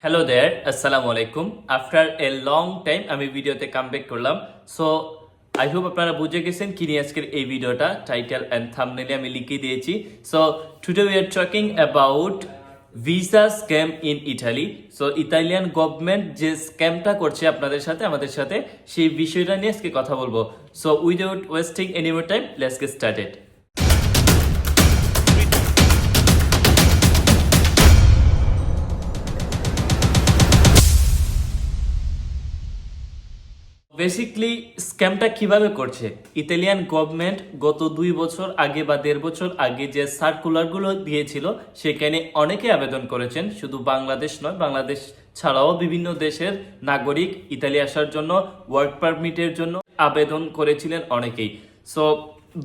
Hello দেয়ার, আসসালামু আলাইকুম। After a long time আমি ভিডিওতে কামব্যাক করলাম। সো আই হোপ আপনারা বুঝে গেছেন কি নিয়ে আজকের এই ভিডিওটা। টাইটেল অ্যান্ড থাম্বনেলে আমি লিখে দিয়েছি। So today we are talking about visa scam in Italy. So Italian government যে স্ক্যামটা করছে আপনাদের সাথে আমাদের সাথে, সেই বিষয়টা নিয়ে আজকে কথা বলবো। So without wasting any more time, let's get started. Basically স্ক্যামটা কিভাবে করছে, ইতালিয়ান গভর্নমেন্ট গত 2 বছর আগে বা 1.5 বছর আগে যে সার্কুলারগুলো দিয়েছিল সেখানে অনেকে আবেদন করেছেন। শুধু বাংলাদেশ নয়, বাংলাদেশ ছাড়াও বিভিন্ন দেশের নাগরিক ইতালি আসার জন্য ওয়ার্ক পারমিটের জন্য আবেদন করেছিলেন অনেকেই। সো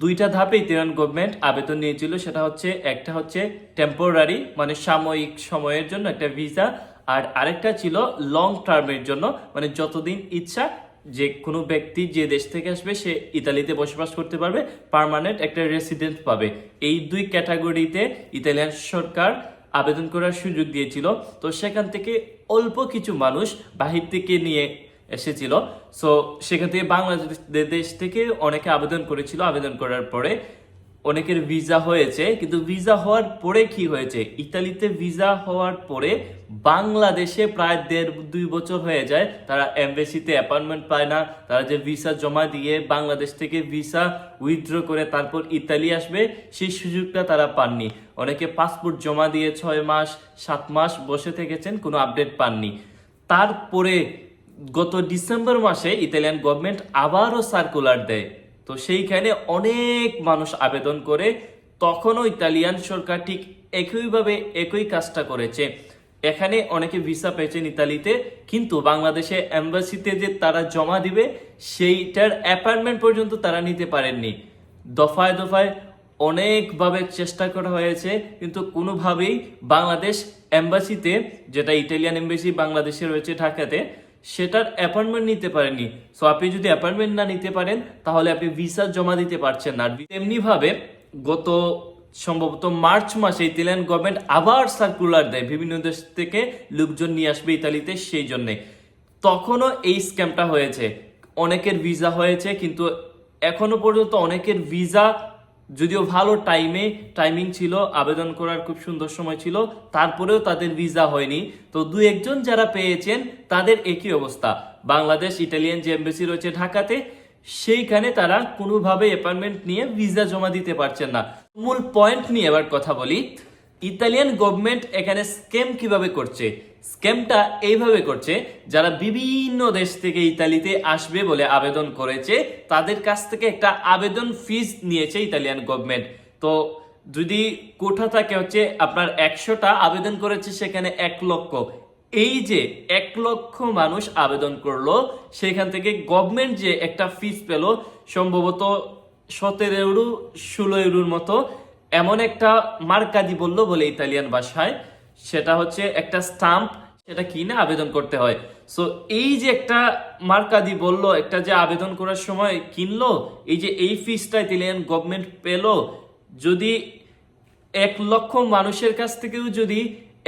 দুইটা ধাপে ইতালিয়ান গভর্নমেন্ট আবেদন নিয়েছিল। সেটা হচ্ছে, একটা হচ্ছে টেম্পোরারি মানে সাময়িক সময়ের জন্য একটা ভিসা, আর আরেকটা ছিল লং টার্মের জন্য, মানে যতদিন ইচ্ছা যে কোনো ব্যক্তি যে দেশ থেকে আসবে সে ইতালিতে বসবাস করতে পারবে, পার্মানেন্ট একটা রেসিডেন্ট পাবে। এই দুই ক্যাটাগরিতে ইতালিয়ান সরকার আবেদন করার সুযোগ দিয়েছিল। তো সেখান থেকে অল্প কিছু মানুষ বাহির থেকে নিয়ে এসেছিল। সো সেখান থেকে বাংলাদেশ থেকে অনেকে আবেদন করেছিল। আবেদন করার পরে অনেকের ভিসা হয়েছে, কিন্তু ভিসা হওয়ার পরে কি হয়েছে, ইতালিতে ভিসা হওয়ার পরে বাংলাদেশে প্রায় 1.5-2 বছর হয়ে যায়, তারা এমবেসিতে অ্যাপয়েন্টমেন্ট পায় না। তারা যে ভিসা জমা দিয়ে বাংলাদেশ থেকে ভিসা উইথড্র করে তারপর ইতালি আসবে, সেই সুযোগটা তারা পাননি। অনেকে পাসপোর্ট জমা দিয়ে 6 মাস 7 মাস বসে থেকেছেন, কোনো আপডেট পাননি। তারপরে গত ডিসেম্বর মাসে ইতালিয়ান গভর্নমেন্ট আবারও সার্কুলার দেয়। তো সেইখানে অনেক মানুষ আবেদন করে, তখনও ইতালিয়ান সরকার ঠিক একইভাবে একই কাজটা করেছে। এখানে অনেকে ভিসা পেয়েছেন ইতালিতে, কিন্তু বাংলাদেশে এম্বাসিতে যে তারা জমা দিবে সেইটার অ্যাপয়েন্টমেন্ট পর্যন্ত তারা নিতে পারেননি। দফায় দফায় অনেকভাবে চেষ্টা করা হয়েছে, কিন্তু কোনোভাবেই বাংলাদেশ এম্বাসিতে, যেটা ইতালিয়ান এম্বাসি বাংলাদেশে রয়েছে ঢাকাতে, সেটার অ্যাপয়েন্টমেন্ট নিতে পারেননি। সো আপনি যদি অ্যাপয়েন্টমেন্ট না নিতে পারেন তাহলে আপনি ভিসা জমা দিতে পারছেন না। তেমনি ভাবে গত সম্ভবত মার্চ মাসে ইতালিয়ান গভর্নমেন্ট আবার সার্কুলার দেয় বিভিন্ন দেশ থেকে লোকজন নিয়ে আসবে ইতালিতে, সেই জন্যে তখনও এই স্ক্যামটা হয়েছে। অনেকের ভিসা হয়েছে, কিন্তু এখনো পর্যন্ত অনেকের ভিসা, যদিও ভালো টাইমিং ছিল, আবেদন করার খুব সুন্দর সময় ছিল, তারপরেও তাদের ভিসা হয়নি। তো 2-1 জন যারা পেয়েছেন তাদের একই অবস্থা। বাংলাদেশ ইতালিয়ান যে এমবেসি রয়েছে ঢাকাতে, সেইখানে তারা কোনোভাবে অ্যাপয়েন্টমেন্ট নিয়ে ভিসা জমা দিতে পারছেন না। মূল পয়েন্ট নিয়ে এবার কথা বলি। ইতালিয়ান গভর্নমেন্ট এখানে স্ক্যাম কিভাবে করছে, স্ক্যামটা এইভাবে করছে, যারা বিভিন্ন দেশ থেকে ইতালিতে আসবে বলে আবেদন করেছে তাদের কাছ থেকে একটা আবেদন ফিস নিয়েছে ইতালিয়ান গভর্নমেন্ট। তো যদি কোঠা থাকে হচ্ছে আপনার 100টা, আবেদন করেছে সেখানে 1 লক্ষ। এই যে 1 লক্ষ মানুষ আবেদন করলো, সেখান থেকে গভর্নমেন্ট যে একটা ফিস পেল সম্ভবত 17 ইউরো 16 ইউরোর মতো, এমন একটা মার্কাদি বললো বলে ইতালিয়ান ভাষায়, সেটা হচ্ছে একটা স্টাম্প, সেটা কিনে আবেদন করতে হয়। সো এই যে একটা মার্কাদি বললো, একটা যে আবেদন করার সময় কিনলো, এই যে এই ফিসটা ইতালিয়ান গভর্নমেন্ট পেল, যদি 1 লক্ষ মানুষের কাছ থেকেও যদি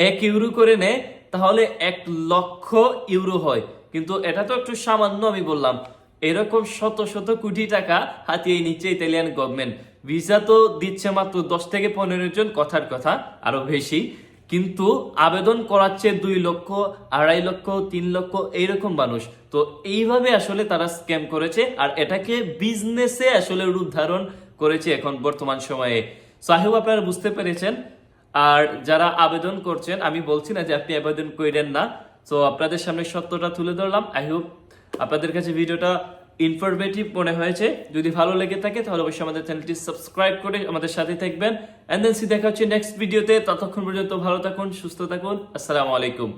1 ইউরো করে নেয় তাহলে 1 লক্ষ ইউরো হয়। কিন্তু এটা তো একটু সামান্য, আমি বললাম এরকম শত শত কোটি টাকা হাতিয়ে নিচ্ছে ইতালিয়ান গভর্নমেন্ট। ভিসা তো দিচ্ছে মাত্র 10 থেকে 15 জন, কথার কথা আরো বেশি, কিন্তু আবেদন করাচ্ছে 2 লক্ষ 2.5 লক্ষ 3 লক্ষ এইরকম মানুষ। তো এইভাবে আসলে তারা স্ক্যাম করেছে, আর এটাকে বিজনেসে আসলে রূপ ধারণ করেছে এখন বর্তমান সময়ে। সাহেব আপনারা বুঝতে পেরেছেন। আর যারা আবেদন করছেন, আমি বলছি না যে আপনি আবেদন করেন না, তো আপনাদের সামনে সত্যটা তুলে ধরলাম। আই হোপ আপনাদের কাছে ভিডিওটা ইনফরমেটিভ মনে হয়েছে। যদি ভালো লেগে থাকে তাহলে অবশ্যই আমাদের চ্যানেলটি সাবস্ক্রাইব করে আমাদের সাথে থাকবেন। এন্ড দেন দেখা হচ্ছে নেক্সট ভিডিওতে। ততক্ষণ পর্যন্ত ভালো থাকুন, সুস্থ থাকুন। আসসালামু আলাইকুম।